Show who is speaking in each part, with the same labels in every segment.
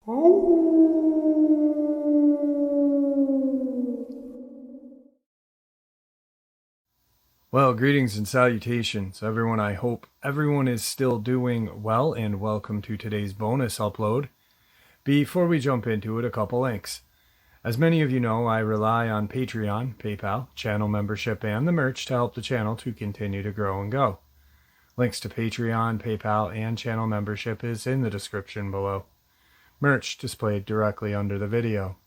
Speaker 1: Well, greetings and salutations, everyone. I hope everyone is still doing well, and welcome to today's bonus upload. Before we jump into it, a couple links. As many of you know, I rely on Patreon, PayPal, channel membership, and the merch to help the channel to continue to grow and go. Links to Patreon, PayPal, and channel membership is in the description below. Merch displayed directly under the video.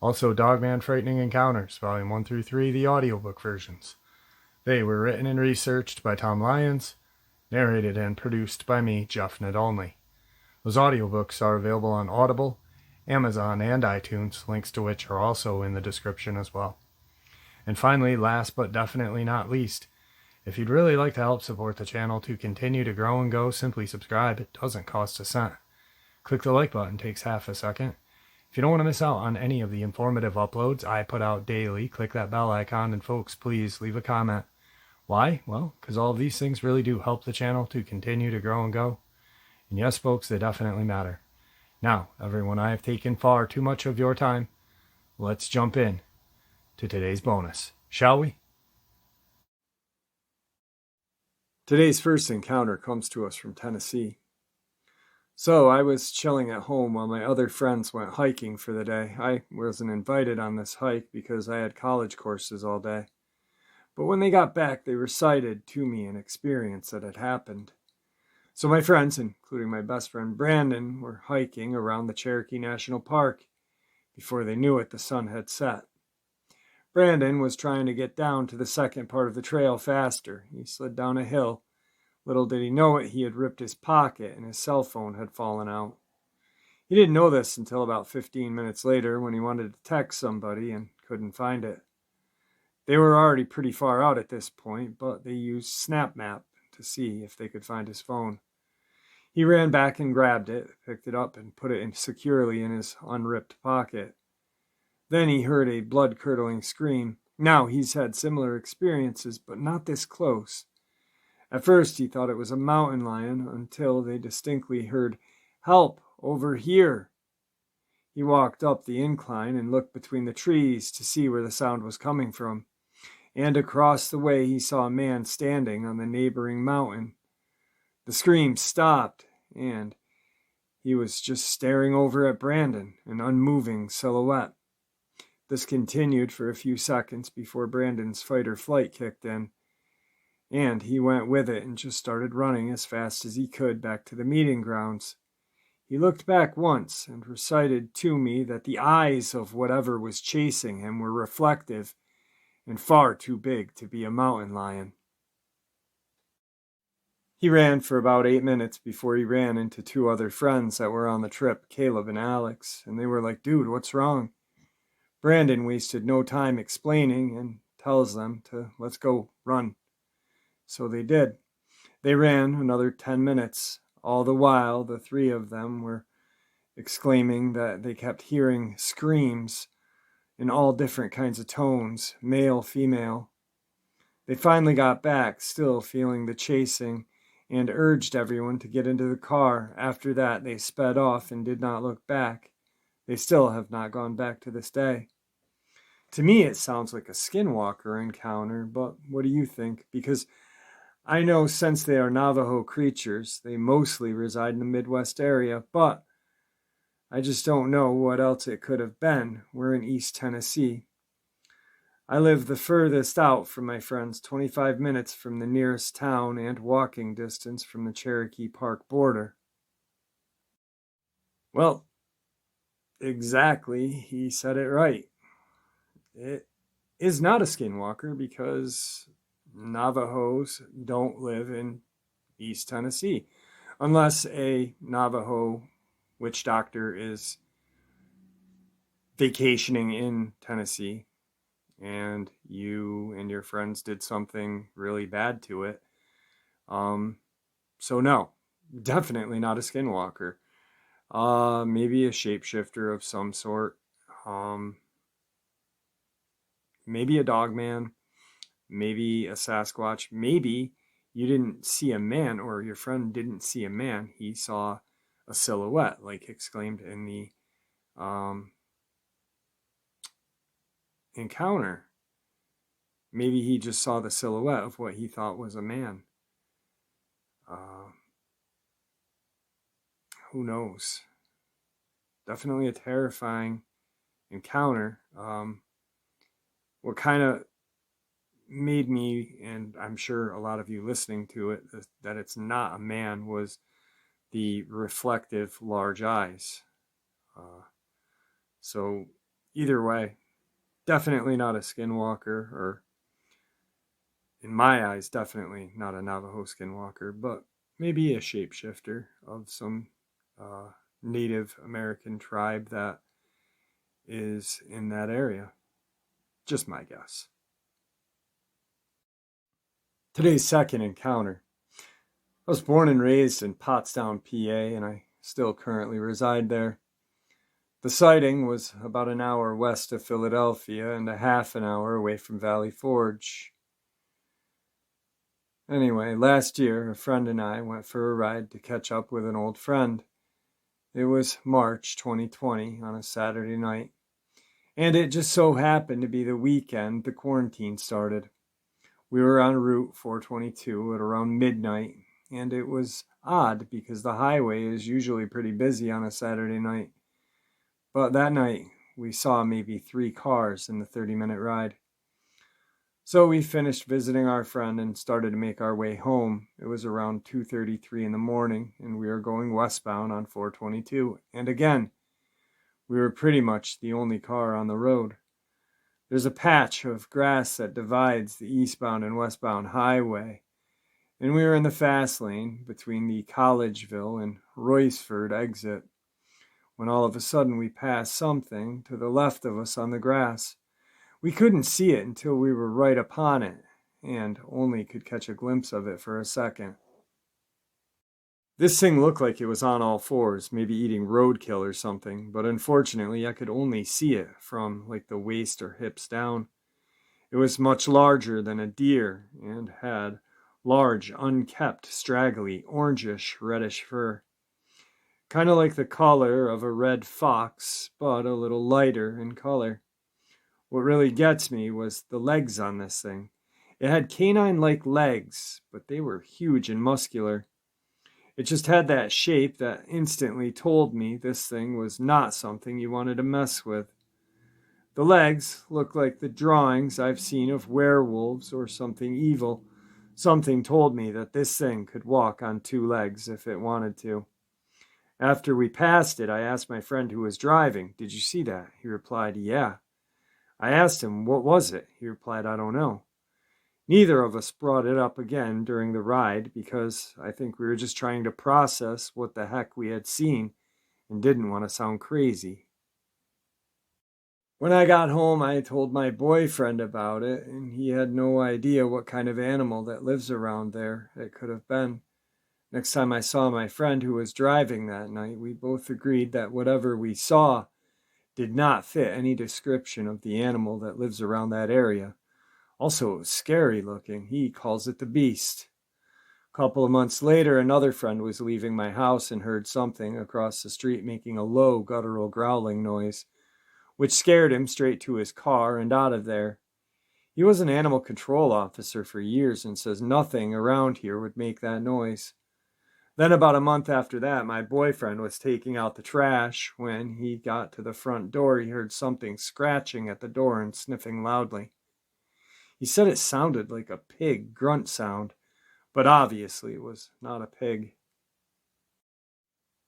Speaker 1: Also, Dogman Frightening Encounters, Volume 1 through 3, the audiobook versions. They were written and researched by Tom Lyons, narrated and produced by me, Jeff Nadolny. Those audiobooks are available on Audible, Amazon, and iTunes, links to which are also in the description as well. And finally, last but definitely not least, if you'd really like to help support the channel to continue to grow and go, simply subscribe. It doesn't cost a cent. Click the like button, takes half a second. If you don't want to miss out on any of the informative uploads I put out daily, click that bell icon, and folks, please leave a comment. Why? Well, because all of these things really do help the channel to continue to grow and go. And yes, folks, they definitely matter. Now, everyone, I have taken far too much of your time. Let's jump in to today's bonus, shall we? Today's first encounter comes to us from Tennessee. So I was chilling at home while my other friends went hiking for the day. I wasn't invited on this hike because I had college courses all day. But when they got back, they recited to me an experience that had happened. So my friends, including my best friend Brandon, were hiking around the Cherokee National Park. Before they knew it, the sun had set. Brandon was trying to get down to the second part of the trail faster. He slid down a hill. Little did he know it, he had ripped his pocket and his cell phone had fallen out. He didn't know this until about 15 minutes later when he wanted to text somebody and couldn't find it. They were already pretty far out at this point, but they used SnapMap to see if they could find his phone. He ran back and grabbed it, picked it up, and put it securely in his unripped pocket. Then he heard a blood-curdling scream. Now, he's had similar experiences, but not this close. At first, he thought it was a mountain lion until they distinctly heard, "Help, over here!" He walked up the incline and looked between the trees to see where the sound was coming from. And across the way he saw a man standing on the neighboring mountain. The scream stopped, and he was just staring over at Brandon, an unmoving silhouette. This continued for a few seconds before Brandon's fight or flight kicked in, and he went with it and just started running as fast as he could back to the meeting grounds. He looked back once and recited to me that the eyes of whatever was chasing him were reflective and far too big to be a mountain lion. He ran for about 8 minutes before he ran into two other friends that were on the trip, Caleb and Alex, and they were like, "Dude, what's wrong?" Brandon wasted no time explaining and tells them to let's go run. So they did. They ran another 10 minutes. All the while, the three of them were exclaiming that they kept hearing screams in all different kinds of tones, male, female. They finally got back, still feeling the chasing, and urged everyone to get into the car. After that, they sped off and did not look back. They still have not gone back to this day. To me, it sounds like a skinwalker encounter, but what do you think? Because I know since they are Navajo creatures, they mostly reside in the Midwest area, but I just don't know what else it could have been. We're in East Tennessee. I live the furthest out from my friends, 25 minutes from the nearest town and walking distance from the Cherokee Park border. Well, exactly, he said it right. It is not a skinwalker because Navajos don't live in East Tennessee unless a Navajo witch doctor is vacationing in Tennessee and you and your friends did something really bad to it. So no, definitely not a skinwalker. Maybe a shapeshifter of some sort. Maybe a dogman. Maybe a Sasquatch. Maybe you didn't see a man, or your friend didn't see a man. He saw a silhouette, like exclaimed in the encounter. Maybe he just saw the silhouette of what he thought was a man. Who knows? Definitely a terrifying encounter. What kind of made me, and I'm sure a lot of you listening to it, that it's not a man, was the reflective large eyes. So either way, definitely not a skinwalker, or in my eyes, definitely not a Navajo skinwalker, but maybe a shapeshifter of some Native American tribe that is in that area. Just my guess. Today's second encounter. I was born and raised in Potsdam, PA, and I still currently reside there. The sighting was about an hour west of Philadelphia and a half an hour away from Valley Forge. Anyway, last year, a friend and I went for a ride to catch up with an old friend. It was March 2020 on a Saturday night, and it just so happened to be the weekend the quarantine started. We were on Route 422 at around midnight, and it was odd because the highway is usually pretty busy on a Saturday night. But that night, we saw maybe 3 cars in the 30-minute ride. So we finished visiting our friend and started to make our way home. It was around 2:33 in the morning, and we were going westbound on 422. And again, we were pretty much the only car on the road. There's a patch of grass that divides the eastbound and westbound highway, and we were in the fast lane between the Collegeville and Royceford exit, when all of a sudden we passed something to the left of us on the grass. We couldn't see it until we were right upon it, and only could catch a glimpse of it for a second. This thing looked like it was on all fours, maybe eating roadkill or something, but unfortunately I could only see it from like the waist or hips down. It was much larger than a deer and had large, unkept, straggly, orangish, reddish fur. Kind of like the color of a red fox, but a little lighter in color. What really gets me was the legs on this thing. It had canine-like legs, but they were huge and muscular. It just had that shape that instantly told me this thing was not something you wanted to mess with. The legs looked like the drawings I've seen of werewolves or something evil. Something told me that this thing could walk on 2 legs if it wanted to. After we passed it, I asked my friend who was driving, "Did you see that?" He replied, "Yeah." I asked him, "What was it?" He replied, "I don't know." Neither of us brought it up again during the ride because I think we were just trying to process what the heck we had seen and didn't want to sound crazy. When I got home, I told my boyfriend about it, and he had no idea what kind of animal that lives around there it could have been. Next time I saw my friend who was driving that night, we both agreed that whatever we saw did not fit any description of the animal that lives around that area. Also, it was scary looking. He calls it the beast. A couple of months later, another friend was leaving my house and heard something across the street making a low, guttural growling noise, which scared him straight to his car and out of there. He was an animal control officer for years and says nothing around here would make that noise. Then about a month after that, my boyfriend was taking out the trash. When he got to the front door, he heard something scratching at the door and sniffing loudly. He said it sounded like a pig grunt sound, but obviously it was not a pig.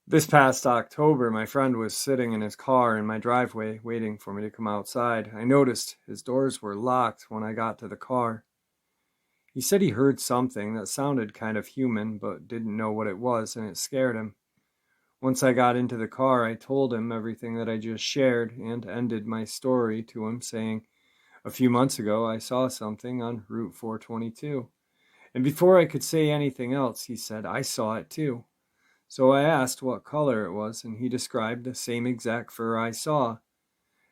Speaker 1: This past October, my friend was sitting in his car in my driveway waiting for me to come outside. I noticed his doors were locked when I got to the car. He said he heard something that sounded kind of human, but didn't know what it was, and it scared him. Once I got into the car, I told him everything that I just shared and ended my story to him, saying, "A few months ago, I saw something on Route 422. And before I could say anything else, he said, "I saw it too." So I asked what color it was, and he described the same exact fur I saw.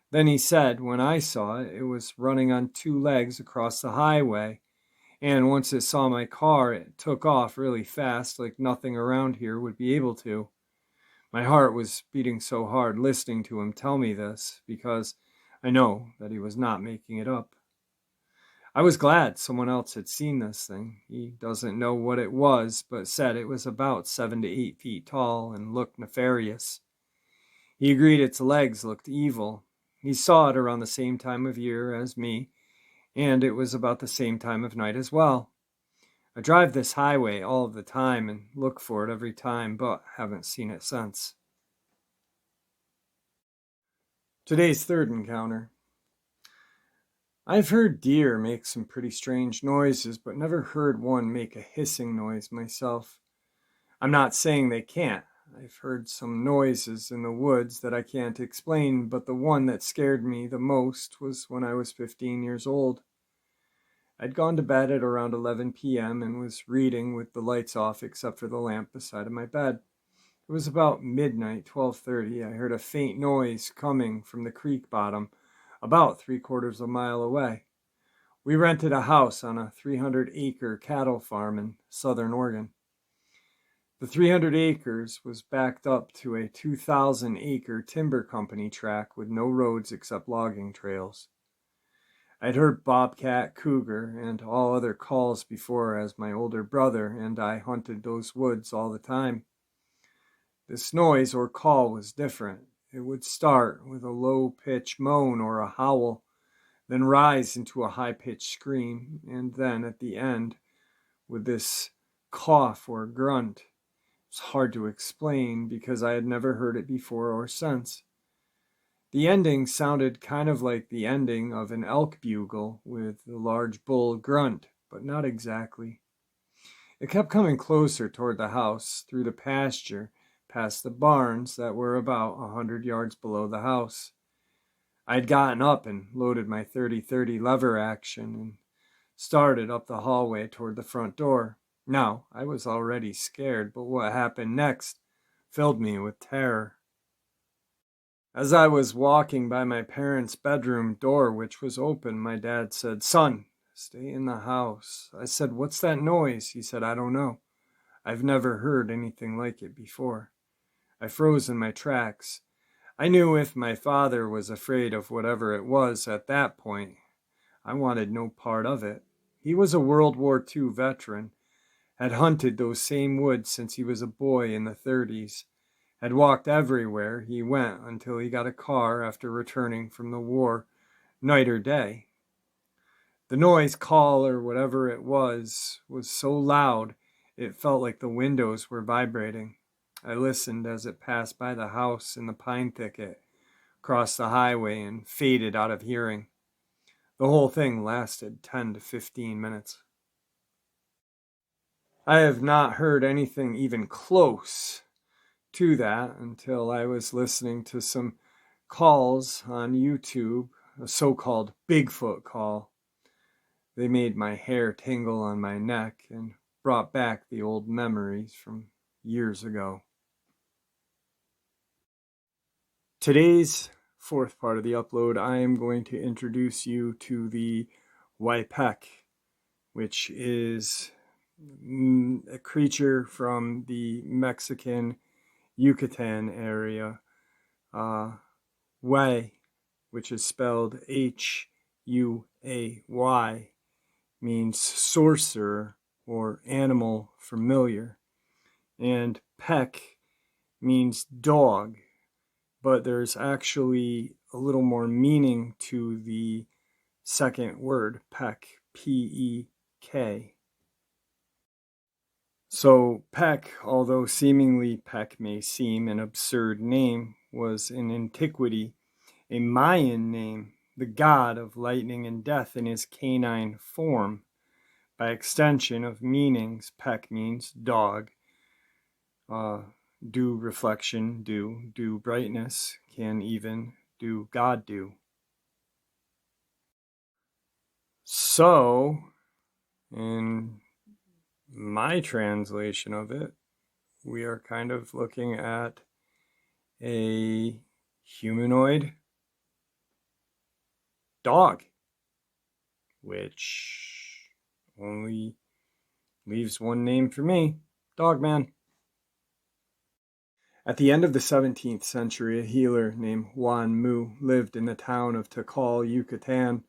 Speaker 1: Then he said, when I saw it, it was running on 2 legs across the highway. And once it saw my car, it took off really fast, like nothing around here would be able to. My heart was beating so hard listening to him tell me this, because I know that he was not making it up. I was glad someone else had seen this thing. He doesn't know what it was, but said it was about 7 to 8 feet tall and looked nefarious. He agreed its legs looked evil. He saw it around the same time of year as me, and it was about the same time of night as well. I drive this highway all of the time and look for it every time, but haven't seen it since. Today's third encounter. I've heard deer make some pretty strange noises, but never heard one make a hissing noise myself. I'm not saying they can't. I've heard some noises in the woods that I can't explain, but the one that scared me the most was when I was 15 years old. I'd gone to bed at around 11 p.m. and was reading with the lights off except for the lamp beside my bed. It was about midnight, 12:30. I heard a faint noise coming from the creek bottom, about 3/4 of a mile away. We rented a house on a 300-acre cattle farm in southern Oregon. The 300 acres was backed up to a 2,000-acre timber company tract with no roads except logging trails. I'd heard bobcat, cougar, and all other calls before, as my older brother and I hunted those woods all the time. This noise or call was different. It would start with a low-pitched moan or a howl, then rise into a high-pitched scream, and then at the end with this cough or grunt. It's hard to explain because I had never heard it before or since. The ending sounded kind of like the ending of an elk bugle with the large bull grunt, but not exactly. It kept coming closer toward the house, through the pasture, past the barns that were about 100 yards below the house. I'd gotten up and loaded my 30-30 lever action and started up the hallway toward the front door. Now, I was already scared, but what happened next filled me with terror. As I was walking by my parents' bedroom door, which was open, my dad said, "Son, stay in the house." I said, "What's that noise?" He said, "I don't know. I've never heard anything like it before." I froze in my tracks. I knew if my father was afraid of whatever it was at that point, I wanted no part of it. He was a World War II veteran, had hunted those same woods since he was a boy in the 30s, had walked everywhere he went until he got a car after returning from the war, night or day. The noise, call, or whatever it was so loud it felt like the windows were vibrating. I listened as it passed by the house in the pine thicket, crossed the highway, and faded out of hearing. The whole thing lasted 10 to 15 minutes. I have not heard anything even close to that until I was listening to some calls on YouTube, a so-called Bigfoot call. They made my hair tingle on my neck and brought back the old memories from years ago. Today's fourth part of the upload, I am going to introduce you to the Waipek, which is a creature from the Mexican Yucatan area. Way, which is spelled Huay, means sorcerer or animal familiar. And Pek means dog, but there's actually a little more meaning to the second word, Pek, P-E-K. So Pek, although seemingly Pek may seem an absurd name, was in antiquity a Mayan name, the god of lightning and death in his canine form. By extension of meanings, Pek means dog. Do reflection, do brightness, can even do God do. So, in my translation of it, we are kind of looking at a humanoid dog, which only leaves one name for me, Dogman. At the end of the 17th century, a healer named Juan Mu lived in the town of Tikal, Yucatan.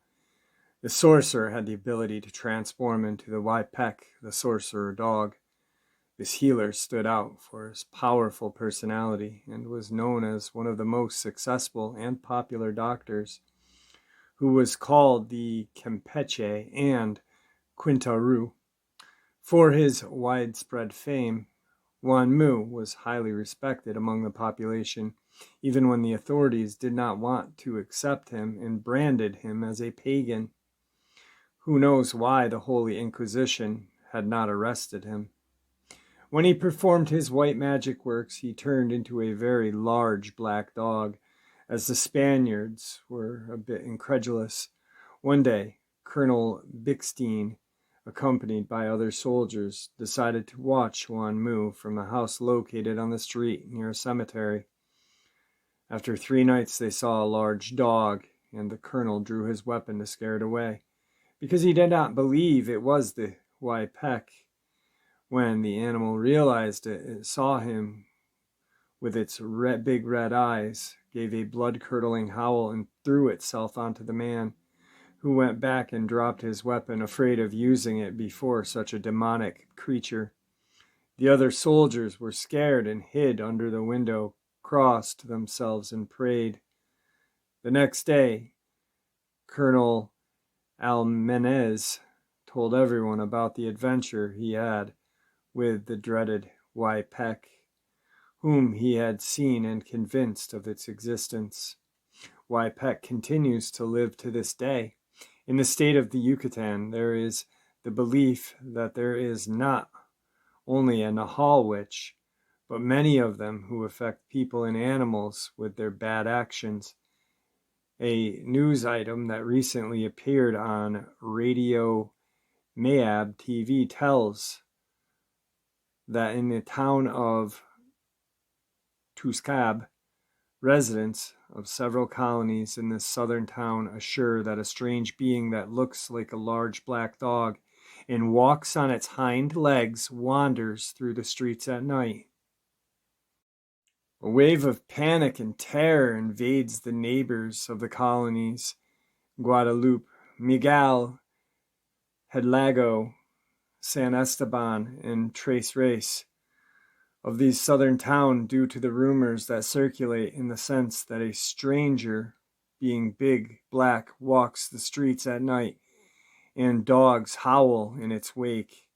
Speaker 1: The sorcerer had the ability to transform into the Waipek, the sorcerer dog. This healer stood out for his powerful personality and was known as one of the most successful and popular doctors, who was called the Campeche and Quintaru. For his widespread fame, Juan Mu was highly respected among the population, even when the authorities did not want to accept him and branded him as a pagan. Who knows why the Holy Inquisition had not arrested him? When he performed his white magic works, he turned into a very large black dog. As the Spaniards were a bit incredulous, one day, Colonel Bixstein, accompanied by other soldiers, decided to watch Juan Mu from a house located on the street near a cemetery. After 3 nights, they saw a large dog, and the colonel drew his weapon to scare it away, because he did not believe it was the Waipek. When the animal realized it, it saw him with its big red eyes, gave a blood-curdling howl, and threw itself onto the man, who went back and dropped his weapon, afraid of using it before such a demonic creature. The other soldiers were scared and hid under the window, crossed themselves, and prayed. The next day, Colonel Almenez told everyone about the adventure he had with the dreaded Waipek, whom he had seen and convinced of its existence. Waipek continues to live to this day. In the state of the Yucatan, there is the belief that there is not only a Nahal witch, but many of them who affect people and animals with their bad actions. A news item that recently appeared on Radio Mayab TV tells that in the town of Tuskab, residents of several colonies in this southern town assure that a strange being that looks like a large black dog and walks on its hind legs wanders through the streets at night. A wave of panic and terror invades the neighbors of the colonies: Guadalupe, Miguel, Hedlago, San Esteban, and Tres Reyes. Of these southern towns, due to the rumors that circulate in the sense that a stranger, being big, black, walks the streets at night, and dogs howl in its wake.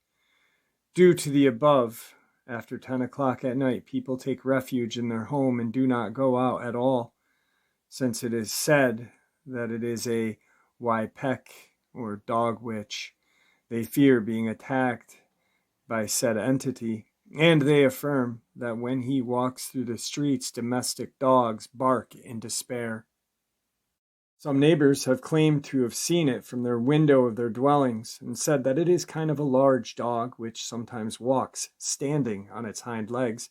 Speaker 1: Due to the above, after 10 o'clock at night, people take refuge in their home and do not go out at all, since it is said that it is a Waipek, or dog witch. They fear being attacked by said entity, and they affirm that when he walks through the streets, domestic dogs bark in despair. Some neighbors have claimed to have seen it from their window of their dwellings and said that it is kind of a large dog which sometimes walks standing on its hind legs,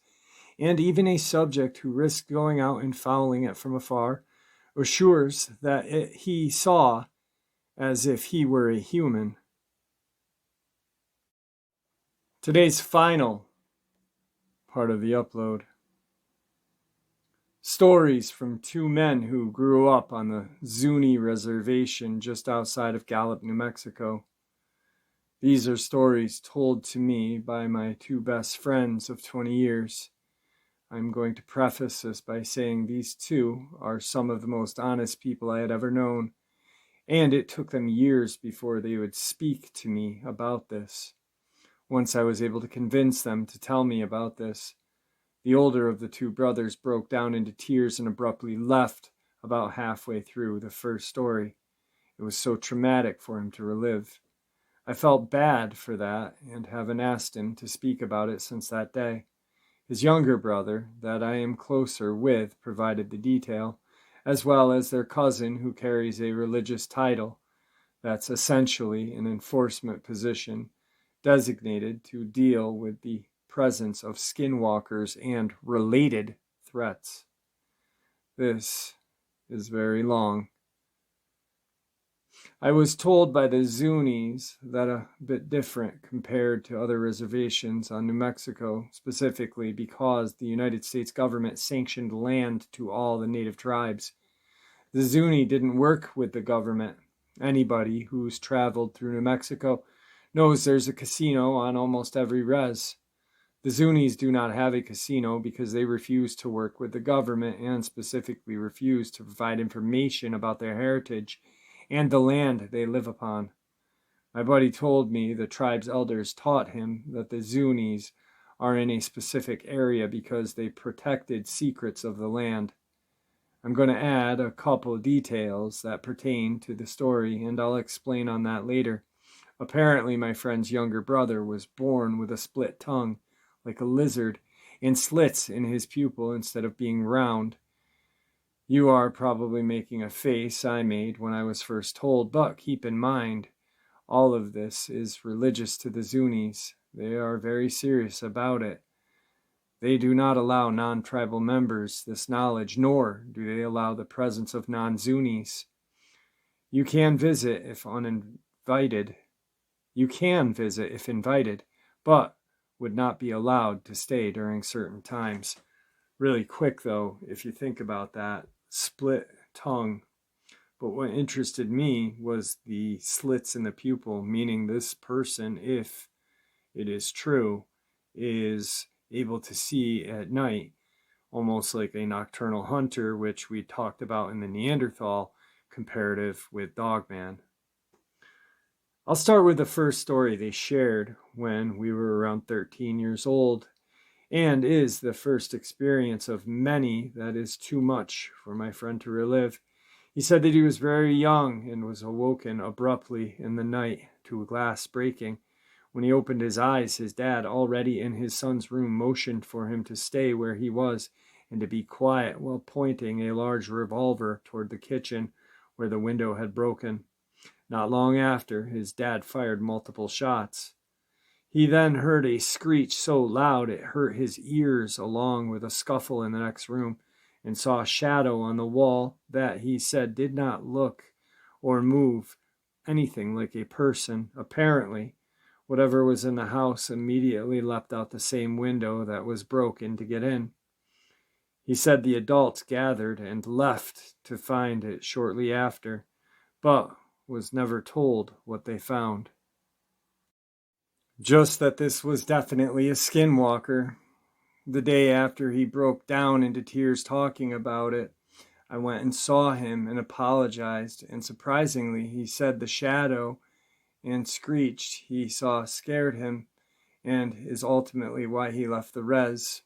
Speaker 1: and even a subject who risks going out and fouling it from afar assures that he saw as if he were a human. Today's final part of the upload. Stories from 2 men who grew up on the Zuni reservation just outside of Gallup, New Mexico. These are stories told to me by my 2 best friends of 20 years. I'm going to preface this by saying these 2 are some of the most honest people I had ever known, and it took them years before they would speak to me about this. Once I was able to convince them to tell me about this, the older of the 2 brothers broke down into tears and abruptly left about halfway through the first story. It was so traumatic for him to relive. I felt bad for that and haven't asked him to speak about it since that day. His younger brother, that I am closer with, provided the detail, as well as their cousin who carries a religious title that's essentially an enforcement position designated to deal with the presence of skinwalkers and related threats. This is very long. I was told by the Zunis that a bit different compared to other reservations on New Mexico, specifically because the United States government sanctioned land to all the native tribes. The Zuni didn't work with the government. Anybody who's traveled through New Mexico knows there's a casino on almost every res. The Zunis do not have a casino because they refuse to work with the government and specifically refuse to provide information about their heritage and the land they live upon. My buddy told me the tribe's elders taught him that the Zunis are in a specific area because they protected secrets of the land. I'm going to add a couple details that pertain to the story, and I'll explain on that later. Apparently, my friend's younger brother was born with a split tongue, like a lizard, and slits in his pupil instead of being round. You are probably making a face I made when I was first told, but keep in mind, all of this is religious to the Zunis. They are very serious about it. They do not allow non-tribal members this knowledge, nor do they allow the presence of non-Zunis. You can visit if invited, but would not be allowed to stay during certain times. Really quick though, if you think about that, split tongue. But what interested me was the slits in the pupil, meaning this person, if it is true, is able to see at night, almost like a nocturnal hunter, which we talked about in the Neanderthal comparative with Dogman. I'll start with the first story they shared when we were around 13 years old, and is the first experience of many that is too much for my friend to relive. He said that he was very young and was awoken abruptly in the night to a glass breaking. When he opened his eyes, his dad, already in his son's room, motioned for him to stay where he was and to be quiet while pointing a large revolver toward the kitchen where the window had broken. Not long after, his dad fired multiple shots. He then heard a screech so loud it hurt his ears, along with a scuffle in the next room, and saw a shadow on the wall that he said did not look or move anything like a person. Apparently, whatever was in the house immediately leapt out the same window that was broken to get in. He said the adults gathered and left to find it shortly after, but was never told what they found. Just that this was definitely a skinwalker. The day after he broke down into tears talking about it, I went and saw him and apologized, and surprisingly, he said the shadow and screeched he saw scared him, and is ultimately why he left the res.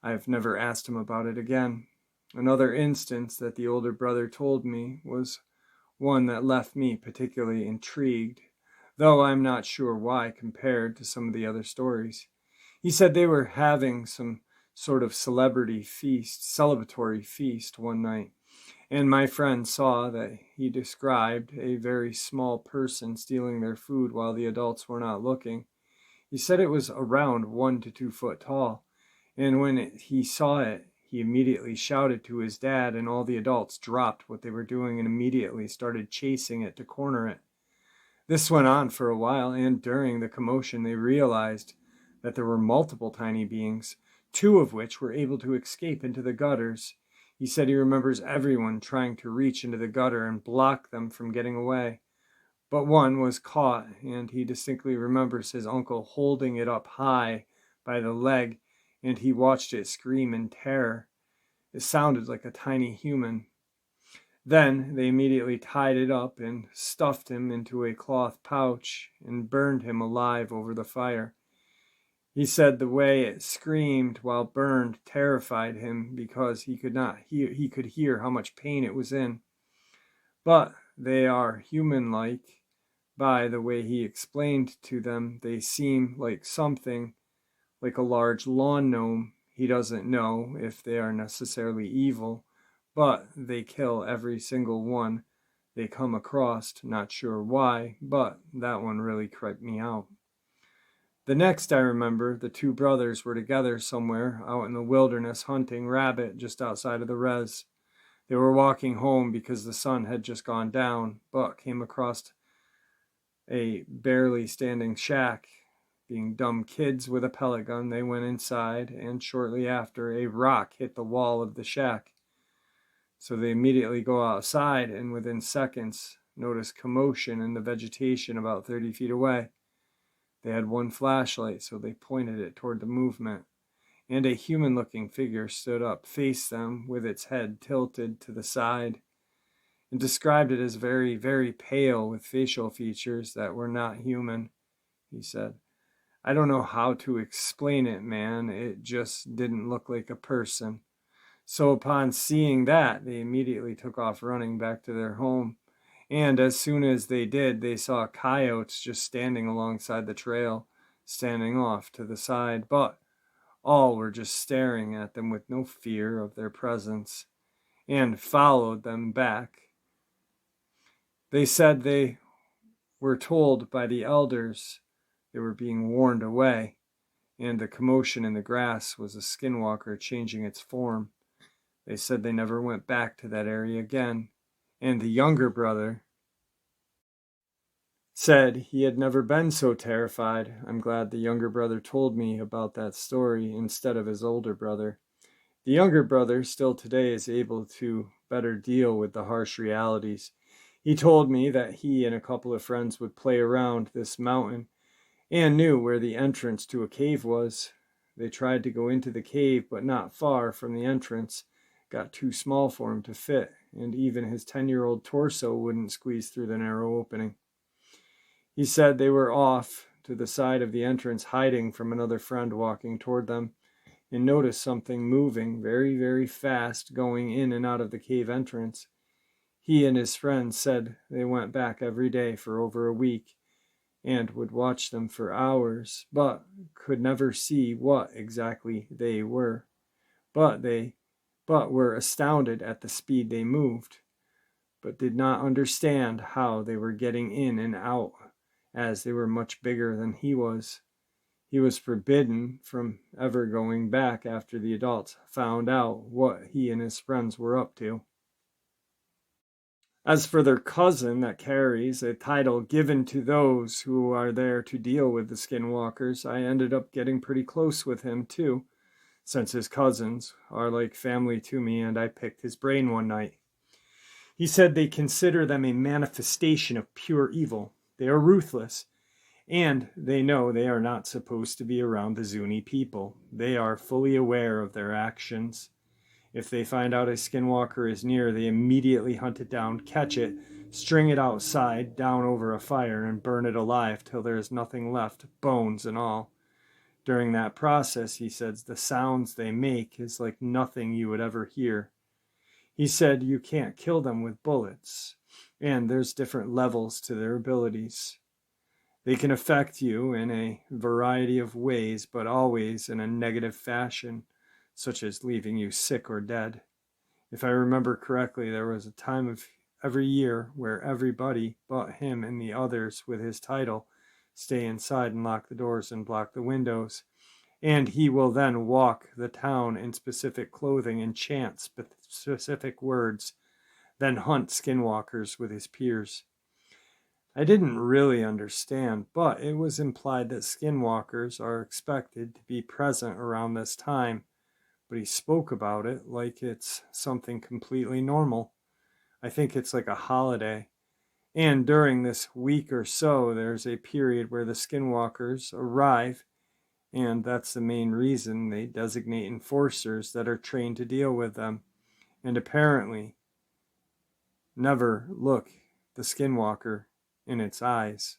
Speaker 1: I've never asked him about it again. Another instance that the older brother told me was one that left me particularly intrigued, though I'm not sure why compared to some of the other stories. He said they were having some sort of celebratory feast one night, and my friend saw that he described a very small person stealing their food while the adults were not looking. He said it was around 1 to 2 foot tall, and when he saw it, he immediately shouted to his dad, and all the adults dropped what they were doing and immediately started chasing it to corner it. This went on for a while, and during the commotion they realized that there were multiple tiny beings, 2 of which were able to escape into the gutters. He said he remembers everyone trying to reach into the gutter and block them from getting away. But one was caught, and he distinctly remembers his uncle holding it up high by the leg, and he watched it scream in terror. It sounded like a tiny human. Then they immediately tied it up and stuffed him into a cloth pouch and burned him alive over the fire. He said the way it screamed while burned terrified him because he could hear how much pain it was in. But they are human-like. By the way he explained to them, they seem like something like a large lawn gnome. He doesn't know if they are necessarily evil, but they kill every single one they come across. Not sure why, but that one really creeped me out. The next I remember, the 2 brothers were together somewhere out in the wilderness hunting rabbit just outside of the res. They were walking home because the sun had just gone down, but came across a barely standing shack. Being dumb kids with a pellet gun, they went inside, and shortly after, a rock hit the wall of the shack. So they immediately go outside, and within seconds, notice commotion in the vegetation about 30 feet away. They had one flashlight, so they pointed it toward the movement, and a human-looking figure stood up, faced them, with its head tilted to the side, and described it as very, very pale with facial features that were not human. He said, "I don't know how to explain it, man. It just didn't look like a person." So upon seeing that, they immediately took off running back to their home. And as soon as they did, they saw coyotes just standing alongside the trail, standing off to the side. But all were just staring at them with no fear of their presence, and followed them back. They said they were told by the elders they were being warned away, and the commotion in the grass was a skinwalker changing its form. They said they never went back to that area again, and the younger brother said he had never been so terrified. I'm glad the younger brother told me about that story instead of his older brother. The younger brother still today is able to better deal with the harsh realities. He told me that he and a couple of friends would play around this mountain and knew where the entrance to a cave was. They tried to go into the cave, but not far from the entrance. Got too small for him to fit, and even his 10-year-old torso wouldn't squeeze through the narrow opening. He said they were off to the side of the entrance, hiding from another friend walking toward them, and noticed something moving very, very fast going in and out of the cave entrance. He and his friends said they went back every day for over a week and would watch them for hours, but could never see what exactly they were. But were astounded at the speed they moved, but did not understand how they were getting in and out, as they were much bigger than he was. He was forbidden from ever going back after the adults found out what he and his friends were up to. As for their cousin that carries a title given to those who are there to deal with the skinwalkers, I ended up getting pretty close with him too, since his cousins are like family to me, and I picked his brain one night. He said they consider them a manifestation of pure evil. They are ruthless, and they know they are not supposed to be around the Zuni people. They are fully aware of their actions. If they find out a skinwalker is near, they immediately hunt it down, catch it, string it outside, down over a fire, and burn it alive till there is nothing left, bones and all. During that process, he says, the sounds they make is like nothing you would ever hear. He said you can't kill them with bullets, and there's different levels to their abilities. They can affect you in a variety of ways, but always in a negative fashion, such as leaving you sick or dead. If I remember correctly, there was a time of every year where everybody but him and the others with his title stay inside and lock the doors and block the windows, and he will then walk the town in specific clothing and chant specific words, then hunt skinwalkers with his peers. I didn't really understand, but it was implied that skinwalkers are expected to be present around this time, but he spoke about it like it's something completely normal. I think it's like a holiday. And during this week or so, there's a period where the skinwalkers arrive, and that's the main reason they designate enforcers that are trained to deal with them, and apparently never look the skinwalker in its eyes.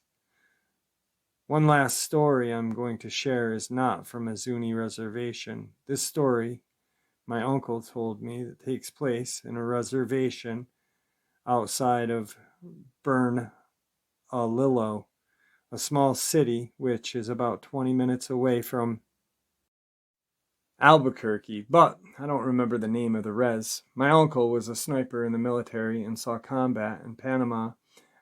Speaker 1: One last story I'm going to share is not from a Zuni reservation. This story, my uncle told me, that takes place in a reservation outside of Bernalillo, a small city which is about 20 minutes away from Albuquerque, but I don't remember the name of the res. My uncle was a sniper in the military and saw combat in Panama.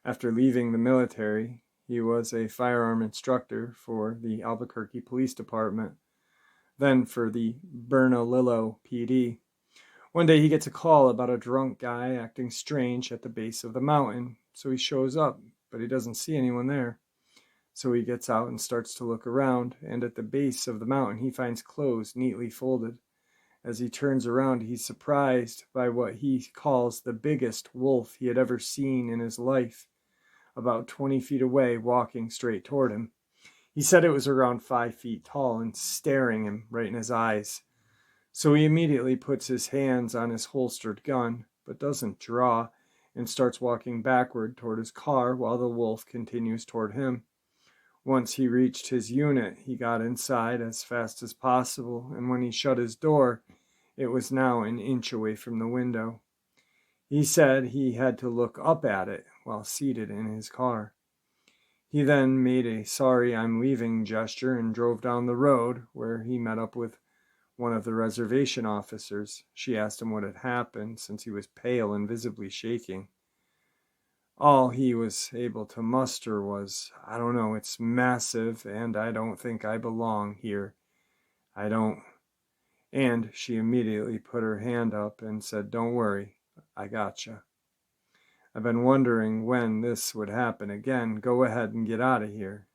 Speaker 1: After leaving the military, he was a firearm instructor for the Albuquerque Police Department, then for the Bernalillo PD. One day he gets a call about a drunk guy acting strange at the base of the mountain, so he shows up, but he doesn't see anyone there. So he gets out and starts to look around, and at the base of the mountain he finds clothes neatly folded. As he turns around, he's surprised by what he calls the biggest wolf he had ever seen in his life, about 20 feet away, walking straight toward him. He said it was around 5 feet tall and staring him right in his eyes. So he immediately puts his hands on his holstered gun, but doesn't draw, and starts walking backward toward his car while the wolf continues toward him. Once he reached his unit, he got inside as fast as possible, and when he shut his door, it was now an inch away from the window. He said he had to look up at it while seated in his car. He then made a sorry I'm leaving gesture and drove down the road, where he met up with one of the reservation officers. She asked him what had happened, since he was pale and visibly shaking. All he was able to muster was, "I don't know, it's massive, and I don't think I belong here. I don't." And she immediately put her hand up and said, "Don't worry, I gotcha. I've been wondering when this would happen again. Go ahead and get out of here."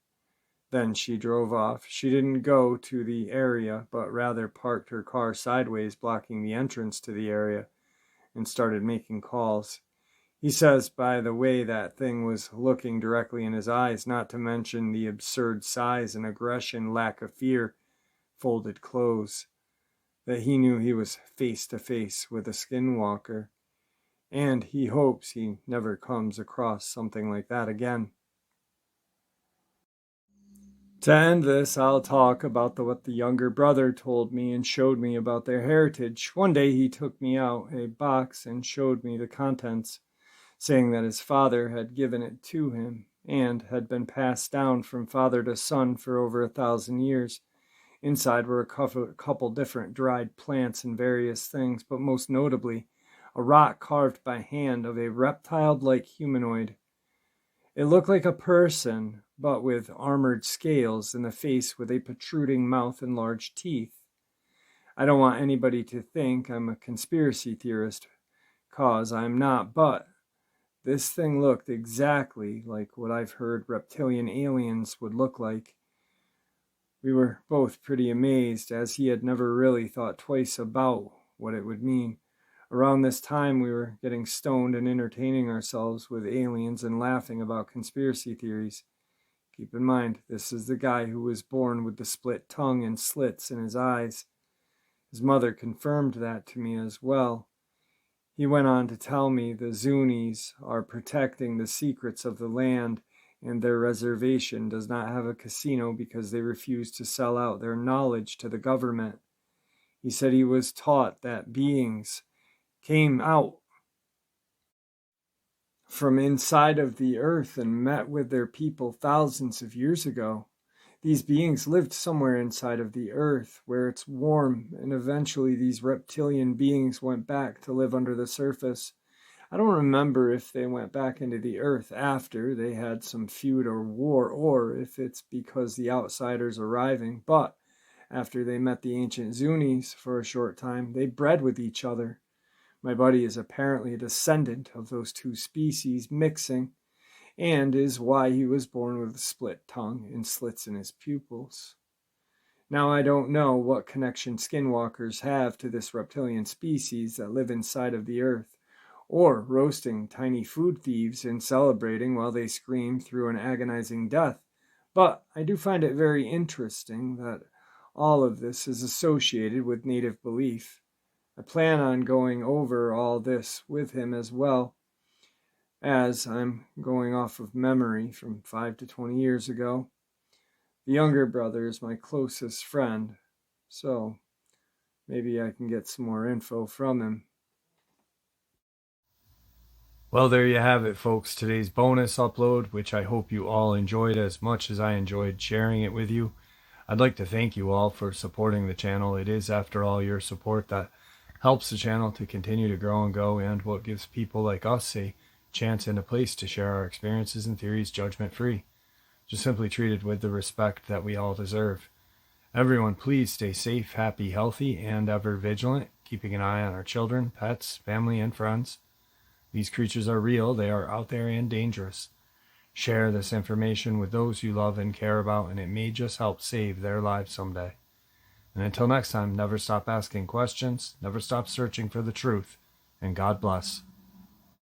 Speaker 1: Then she drove off. She didn't go to the area, but rather parked her car sideways, blocking the entrance to the area, and started making calls. He says by the way that thing was looking directly in his eyes, not to mention the absurd size and aggression, lack of fear, folded clothes, that he knew he was face to face with a skinwalker, and he hopes he never comes across something like that again. To end this, I'll talk about what the younger brother told me and showed me about their heritage. One day he took me out a box and showed me the contents, saying that his father had given it to him and had been passed down from father to son for over 1,000 years. Inside were a couple different dried plants and various things, but most notably, a rock carved by hand of a reptile-like humanoid. It looked like a person, but with armored scales and a face with a protruding mouth and large teeth. I don't want anybody to think I'm a conspiracy theorist, cause I'm not, but this thing looked exactly like what I've heard reptilian aliens would look like. We were both pretty amazed, as he had never really thought twice about what it would mean. Around this time, we were getting stoned and entertaining ourselves with aliens and laughing about conspiracy theories. Keep in mind, this is the guy who was born with the split tongue and slits in his eyes. His mother confirmed that to me as well. He went on to tell me the Zunis are protecting the secrets of the land, and their reservation does not have a casino because they refuse to sell out their knowledge to the government. He said he was taught that beings came out from inside of the earth and met with their people thousands of years ago. These beings lived somewhere inside of the earth where it's warm, and eventually these reptilian beings went back to live under the surface. I don't remember if they went back into the earth after they had some feud or war, or if it's because the outsiders arriving, but after they met the ancient Zunis for a short time, they bred with each other. My buddy is apparently a descendant of those two species mixing, and is why he was born with a split tongue and slits in his pupils. Now, I don't know what connection skinwalkers have to this reptilian species that live inside of the earth, or roasting tiny food thieves and celebrating while they scream through an agonizing death, but I do find it very interesting that all of this is associated with native belief. I plan on going over all this with him as well, as I'm going off of memory from 5 to 20 years ago. The younger brother is my closest friend, so maybe I can get some more info from him. Well, there you have it, folks. Today's bonus upload, which I hope you all enjoyed as much as I enjoyed sharing it with you. I'd like to thank you all for supporting the channel. It is, after all, your support that helps the channel to continue to grow and go, and what gives people like us a chance and a place to share our experiences and theories judgment-free, just simply treated with the respect that we all deserve. Everyone, please stay safe, happy, healthy, and ever vigilant. keeping an eye on our children, pets, family, and friends. These creatures are real, they are out there and dangerous. Share this information with those you love and care about, and it may just help save their lives someday. And until next time, never stop asking questions, never stop searching for the truth, and God bless.